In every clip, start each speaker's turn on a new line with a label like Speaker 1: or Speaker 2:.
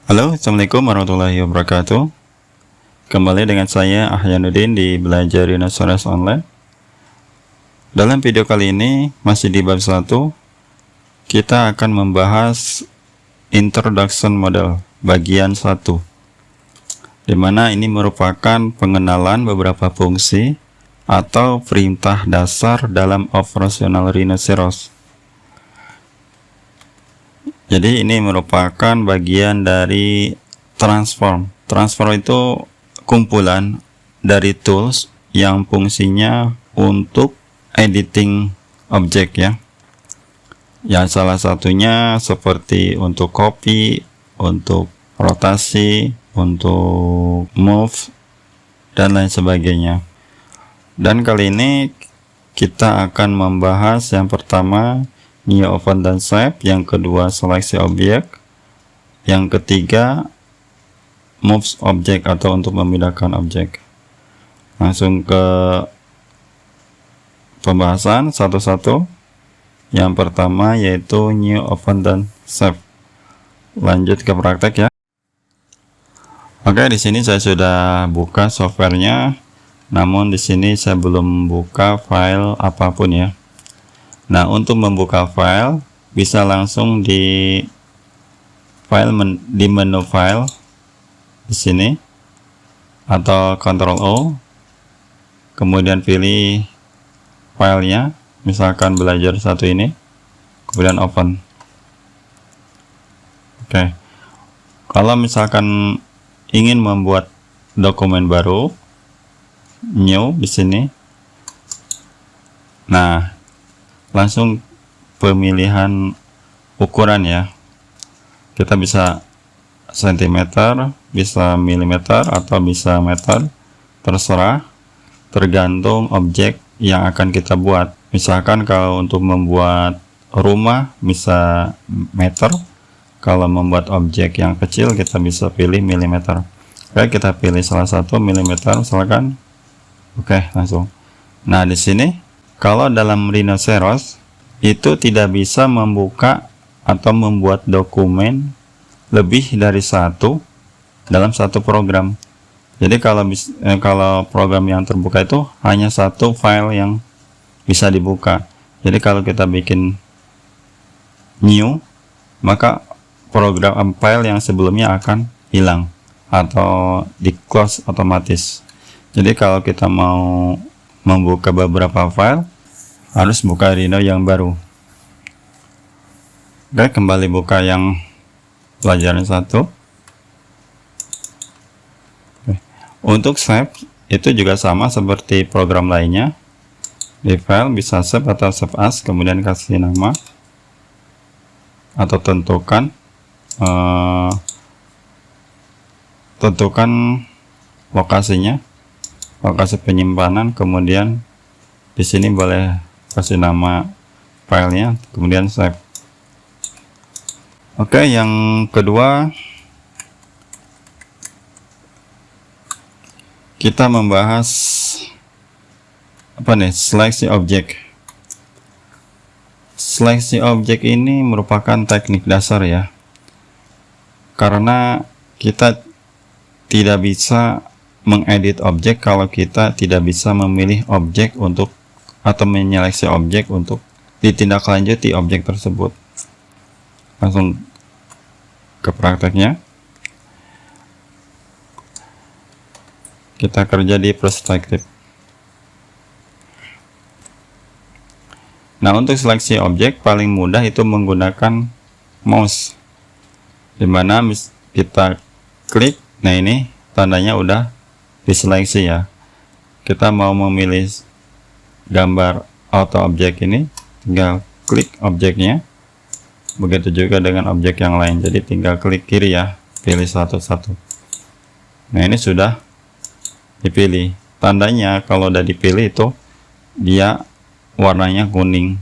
Speaker 1: Halo, Assalamualaikum warahmatullahi wabarakatuh. Kembali dengan saya Ahyanuddin di Belajar Dinosaurus Online. Dalam video kali ini, masih di bab 1, kita akan membahas Introduction Model bagian 1, dimana ini merupakan pengenalan beberapa fungsi atau perintah dasar dalam operasional rhinoceros. Jadi ini merupakan bagian dari transform. Transform itu kumpulan dari tools yang fungsinya untuk editing objek ya. Ya, salah satunya seperti untuk copy, untuk rotasi, untuk move, dan lain sebagainya. Dan kali ini kita akan membahas yang pertama New Open dan Shape, yang kedua seleksi objek, yang ketiga moves objek atau untuk memindahkan objek. Langsung ke pembahasan satu-satu. Yang pertama yaitu New Open dan Shape. Lanjut ke praktek ya. Oke, di sini saya sudah buka softwarenya, namun di sini saya belum buka file apapun ya. Nah, untuk membuka file bisa langsung di menu file di sini atau Ctrl O, kemudian pilih filenya, misalkan belajar satu ini, kemudian open. Oke. Kalau misalkan ingin membuat dokumen baru, new di sini. Nah, langsung pemilihan ukuran ya, kita bisa sentimeter, bisa milimeter, atau bisa meter, terserah, tergantung objek yang akan kita buat. Misalkan kalau untuk membuat rumah bisa meter, kalau membuat objek yang kecil kita bisa pilih milimeter. Oke, kita pilih salah satu, milimeter misalkan. Oke, langsung. Nah, di sini kalau dalam rhinoceros itu tidak bisa membuka atau membuat dokumen lebih dari satu dalam satu program. Jadi kalau program yang terbuka itu hanya satu file yang bisa dibuka. Jadi kalau kita bikin new, maka program file yang sebelumnya akan hilang atau di close otomatis. Jadi kalau kita mau membuka beberapa file, harus buka Rhino yang baru. Oke, kembali buka yang pelajaran 1. Oke. Untuk save itu juga sama seperti program lainnya. Di file bisa save atau save as, kemudian kasih nama atau tentukan lokasinya, lokasi penyimpanan, kemudian di sini boleh kasih nama filenya, kemudian save. Oke, yang kedua kita membahas apa nih, seleksi objek. Seleksi objek ini merupakan teknik dasar ya, karena kita tidak bisa mengedit objek kalau kita tidak bisa memilih objek untuk atau menyeleksi objek untuk ditindaklanjuti objek tersebut. Langsung ke prakteknya. Kita kerja di perspektif. Nah, untuk seleksi objek paling mudah itu menggunakan mouse, dimana kita klik. Nah, ini tandanya udah diseleksi ya. Kita mau memilih gambar auto objek ini, tinggal klik objeknya. Begitu juga dengan objek yang lain, jadi tinggal klik kiri ya, pilih satu-satu. Nah, ini sudah dipilih. Tandanya kalau udah dipilih itu dia warnanya kuning,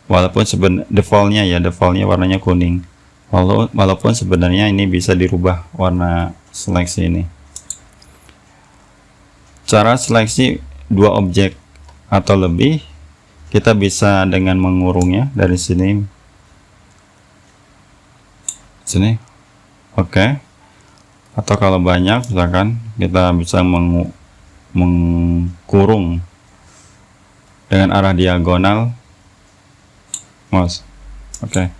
Speaker 1: walaupun defaultnya warnanya kuning, walaupun sebenarnya ini bisa dirubah warna seleksi ini. Cara seleksi dua objek atau lebih, kita bisa dengan mengurungnya dari sini Oke. Atau kalau banyak, misalkan kita bisa mengkurung dengan arah diagonal mouse. Oke.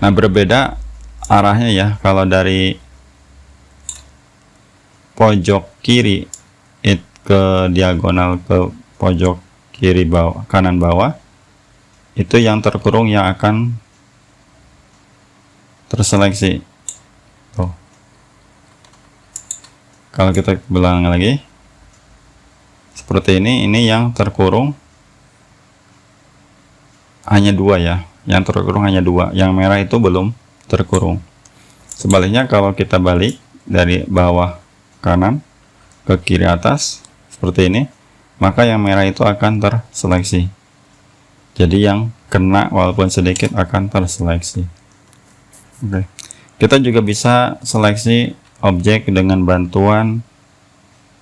Speaker 1: Nah, berbeda arahnya ya. Kalau dari pojok kiri ke diagonal ke pojok kiri bawah, kanan bawah, itu yang terkurung yang akan terseleksi. Tuh. Kalau kita belang lagi seperti ini yang terkurung hanya dua ya, yang terkurung hanya dua, yang merah itu belum terkurung. Sebaliknya kalau kita balik dari bawah kanan ke kiri atas seperti ini, maka yang merah itu akan terseleksi. Jadi yang kena walaupun sedikit akan terseleksi. Oke. Kita juga bisa seleksi objek dengan bantuan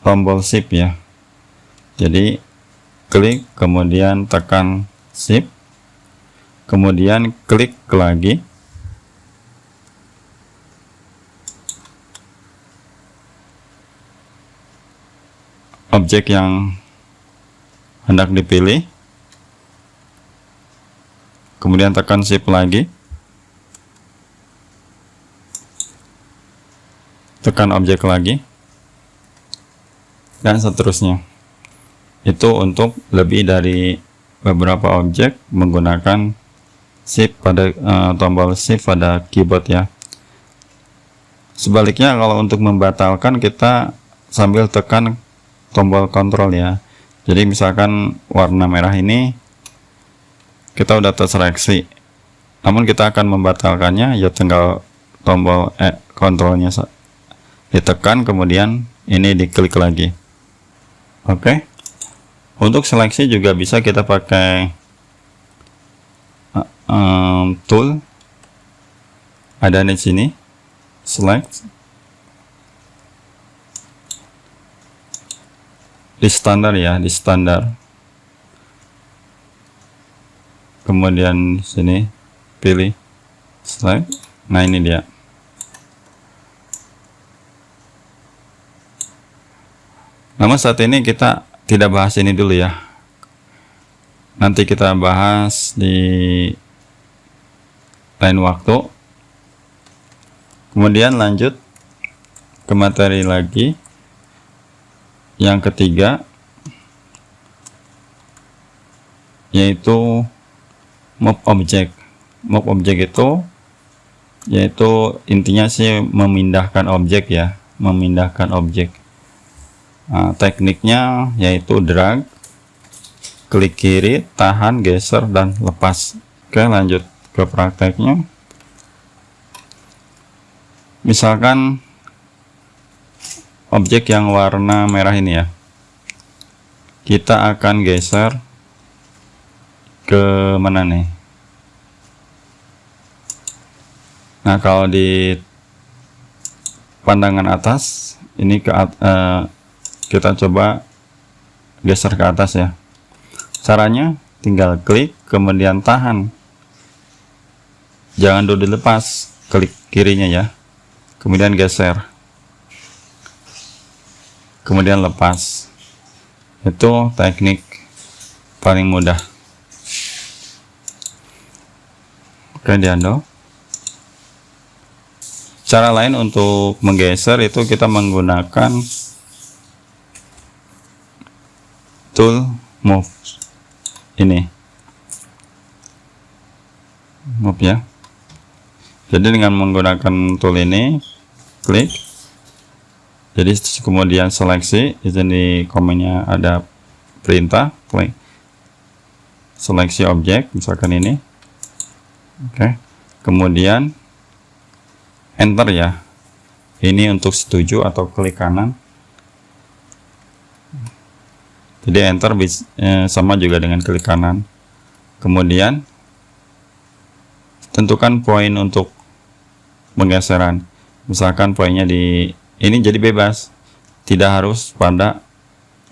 Speaker 1: tombol shift ya. Jadi klik, kemudian tekan shift, kemudian klik lagi, objek yang hendak dipilih, kemudian tekan shift lagi, tekan objek lagi, dan seterusnya. Itu untuk lebih dari beberapa objek menggunakan shift pada tombol shift pada keyboard ya. Sebaliknya kalau untuk membatalkan, kita sambil tekan tombol kontrol ya. Jadi misalkan warna merah ini kita udah terseleksi, namun kita akan membatalkannya ya, tinggal tombol kontrolnya ditekan, kemudian ini diklik lagi. Oke. Untuk seleksi juga bisa kita pakai tool, ada di sini, select, di standar ya, di standar, kemudian di sini pilih select. Nah, ini dia. Namun saat ini kita tidak bahas ini dulu ya, nanti kita bahas di lain waktu. Kemudian lanjut ke materi lagi yang ketiga, yaitu move object. Move object itu yaitu intinya sih memindahkan objek ya, memindahkan objek. Nah, tekniknya yaitu drag, klik kiri, tahan, geser, dan lepas. Oke, lanjut ke prakteknya. Misalkan objek yang warna merah ini ya, kita akan geser ke mana nih? Nah, kalau di pandangan atas ini kita coba geser ke atas ya. Caranya tinggal klik, kemudian tahan, jangan dulu dilepas, klik kirinya ya, kemudian geser, kemudian lepas. Itu teknik paling mudah. Oke, dihandle. Cara lain untuk menggeser itu kita menggunakan tool move ini, move ya. Jadi dengan menggunakan tool ini, klik, jadi kemudian seleksi. Di sini komennya ada perintah klik seleksi objek, misalkan ini. Oke, kemudian enter ya, ini untuk setuju atau klik kanan. Jadi enter sama juga dengan klik kanan. Kemudian tentukan poin untuk penggeseran. Misalkan poinnya di ini, jadi bebas, tidak harus pada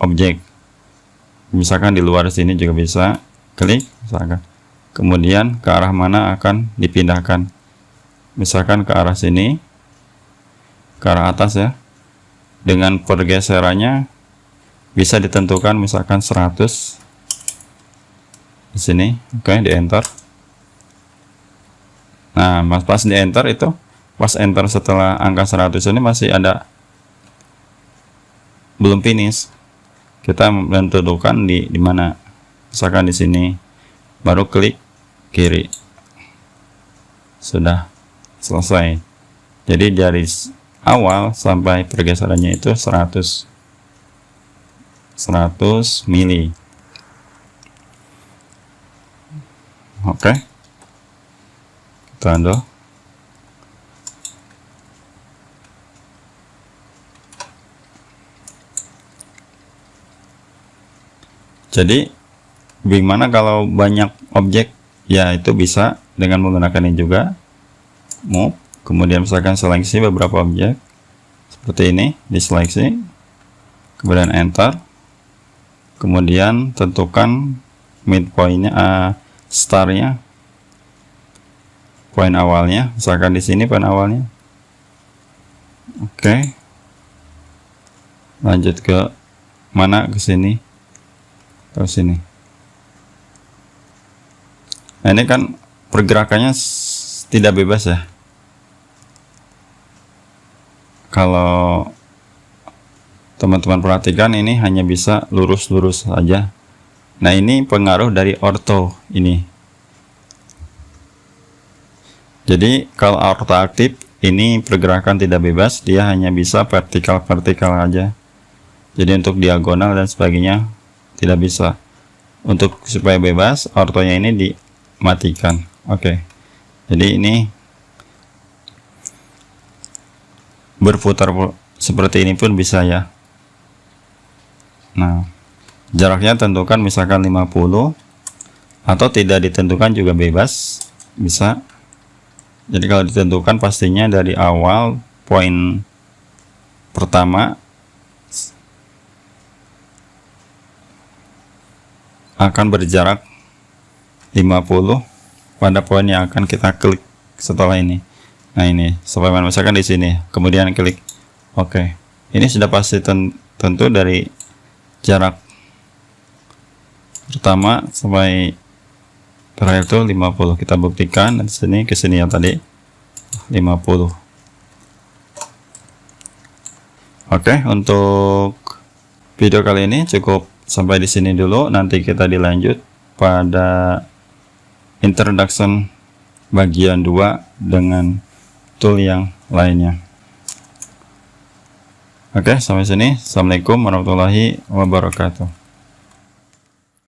Speaker 1: objek. Misalkan di luar sini juga bisa, klik misalkan. Kemudian ke arah mana akan dipindahkan. misalkan ke arah sini, ke arah atas ya. Dengan pergeserannya bisa ditentukan misalkan 100 di sini. Oke, di enter. Nah, pas di enter itu, pas enter setelah angka 100 ini masih ada belum finish. Kita menentukan di mana. Misalkan di sini, baru klik kiri. Sudah selesai. Jadi dari awal sampai pergeserannya itu 100 mili. Oke, kita undo. Jadi bagaimana kalau banyak objek? Ya, itu bisa dengan menggunakan ini juga, move, kemudian misalkan seleksi beberapa objek seperti ini, diseleksi, kemudian enter, kemudian tentukan midpointnya, startnya, poin awalnya, misalkan di sini poin awalnya. Oke, lanjut ke mana, ke sini atau sini. Nah, ini kan pergerakannya tidak bebas ya. Kalau teman-teman perhatikan, ini hanya bisa lurus-lurus saja. Nah, ini pengaruh dari ortho ini. Jadi kalau ortho aktif, ini pergerakan tidak bebas, dia hanya bisa vertikal aja. Jadi untuk diagonal dan sebagainya tidak bisa. Untuk supaya bebas, ortonya ini dimatikan. Oke. Jadi ini berputar seperti ini pun bisa ya. Nah, jaraknya tentukan misalkan 50 atau tidak ditentukan juga bebas, bisa. Jadi kalau ditentukan pastinya dari awal poin pertama akan berjarak 50 pada poin yang akan kita klik setelah ini. Nah, ini sebagaimana misalkan di sini, kemudian klik oke. Ini sudah pasti tentu dari jarak pertama sampai terakhir itu 50. Kita buktikan dari sini ke sini yang tadi 50. Oke, untuk video kali ini cukup sampai di sini dulu. Nanti kita dilanjut pada introduction bagian 2 dengan tool yang lainnya. Oke, sampai sini. Assalamualaikum warahmatullahi wabarakatuh.